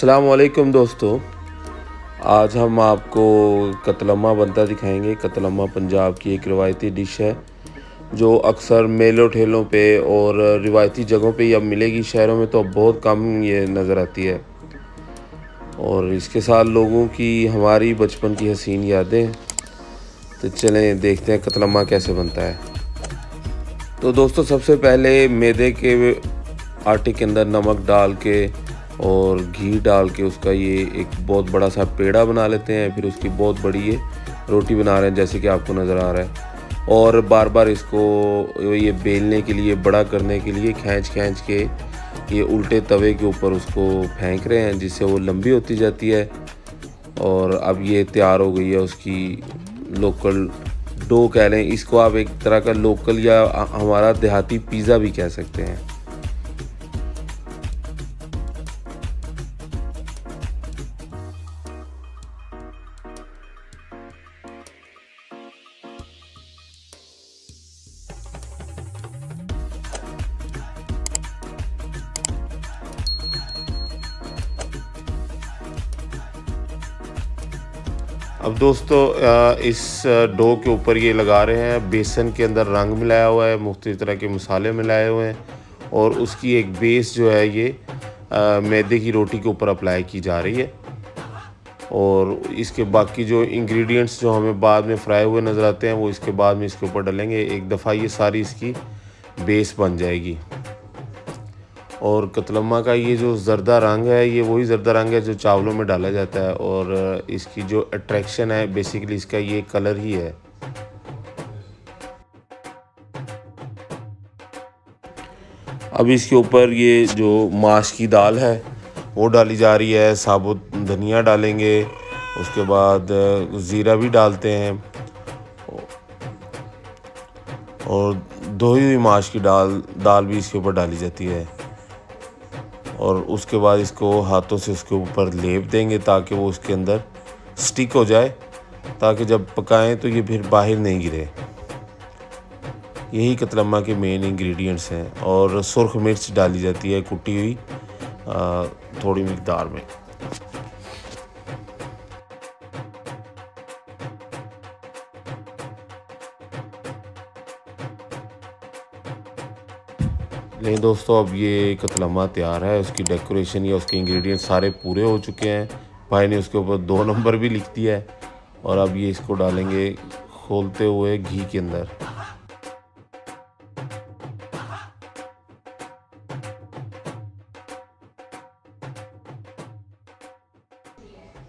अस्सलाम वालेकुम दोस्तों। आज हम आपको कतलम्मा बनता दिखाएंगे। कतलम्मा पंजाब की एक रिवायती डिश है जो अक्सर मेलों ठेलों पे और रिवायती जगहों पे ही अब मिलेगी। शहरों में तो अब बहुत कम ये नज़र आती है और इसके साथ लोगों की हमारी बचपन की हसीन यादें। तो चलें देखते हैं कतलम्मा कैसे बनता है। तो दोस्तों सबसे पहले मैदे के आटे के अंदर नमक डाल के और घी डाल के उसका ये एक बहुत बड़ा सा पेड़ा बना लेते हैं। फिर उसकी बहुत बड़ी ये रोटी बना रहे हैं जैसे कि आपको नज़र आ रहा है, और बार बार इसको ये बेलने के लिए, बड़ा करने के लिए खींच के ये उल्टे तवे के ऊपर उसको फेंक रहे हैं जिससे वो लंबी होती जाती है। और अब ये तैयार हो गई है उसकी लोकल डो कह लें इसको आप, एक तरह का लोकल या हमारा देहाती पिज़्ज़ा भी कह सकते हैं। अब दोस्तों इस डो के ऊपर ये लगा रहे हैं। बेसन के अंदर रंग मिलाया हुआ है, मुख्तलिफ तरह के मसाले मिलाए हुए हैं और उसकी एक बेस जो है ये मैदे की रोटी के ऊपर अप्लाई की जा रही है। और इसके बाकी जो इंग्रेडिएंट्स जो हमें बाद में फ्राई हुए नज़र आते हैं वो इसके बाद में इसके ऊपर डालेंगे। एक दफ़ा ये सारी इसकी बेस बन जाएगी। और कतलम्मा का ये जो ज़र्दा रंग है ये वही ज़र्दा रंग है जो चावलों में डाला जाता है और इसकी जो अट्रैक्शन है बेसिकली इसका ये कलर ही है। अब इसके ऊपर ये जो माश की दाल है वो डाली जा रही है, साबुत धनिया डालेंगे, उसके बाद ज़ीरा भी डालते हैं और धोई हुई माश की दाल भी इसके ऊपर डाली जाती है। और उसके बाद इसको हाथों से उसके ऊपर लेप देंगे ताकि वो उसके अंदर स्टिक हो जाए, ताकि जब पकाएं तो ये फिर बाहर नहीं गिरे। यही कतलम्मा के मेन इंग्रेडिएंट्स हैं। और सुर्ख मिर्च डाली जाती है कुटी हुई थोड़ी मिकदार में। नहीं दोस्तों, अब ये कतलम्मा तैयार है। उसकी डेकोरेशन या उसके इंग्रेडिएंट्स सारे पूरे हो चुके हैं। भाई ने उसके ऊपर 2 नंबर भी लिख दिया है। और अब ये इसको डालेंगे खोलते हुए घी के अंदर।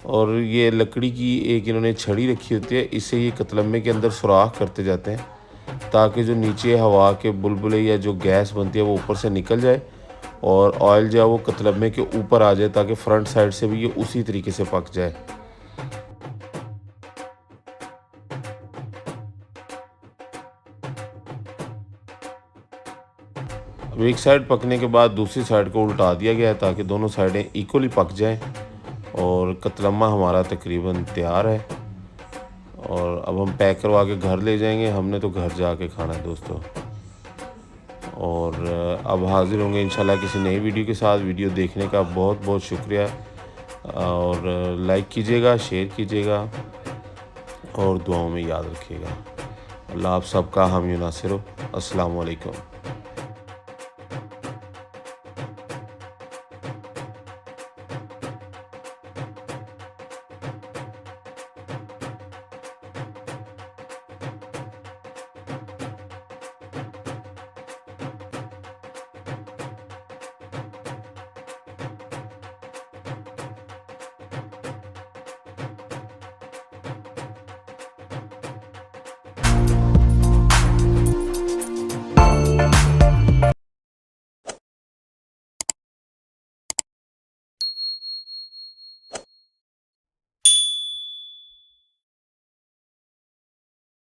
और ये लकड़ी की एक इन्होंने छड़ी रखी होती है, इससे ये कतलम्मे के अंदर सुराख करते जाते हैं ताकि जो नीचे हवा के बुलबुले या जो गैस बनती है वो ऊपर से निकल जाए और ऑयल जो है वो कतलम्मे के ऊपर आ जाए ताकि फ्रंट साइड से भी ये उसी तरीके से पक जाए। अब एक साइड पकने के बाद दूसरी साइड को उल्टा दिया गया है ताकि दोनों साइडें इक्वली पक जाएं। और कतलम्मा हमारा तकरीबन तैयार है और अब हम पैक करवा के घर ले जाएंगे। हमने तो घर जाके खाना है दोस्तों। और अब हाज़िर होंगे इंशाल्लाह किसी नई वीडियो के साथ। वीडियो देखने का बहुत बहुत शुक्रिया और लाइक कीजिएगा, शेयर कीजिएगा और दुआओं में याद रखिएगा। अल्लाह आप सबका हामी नासिर हो। अस्सलाम वालेकुम।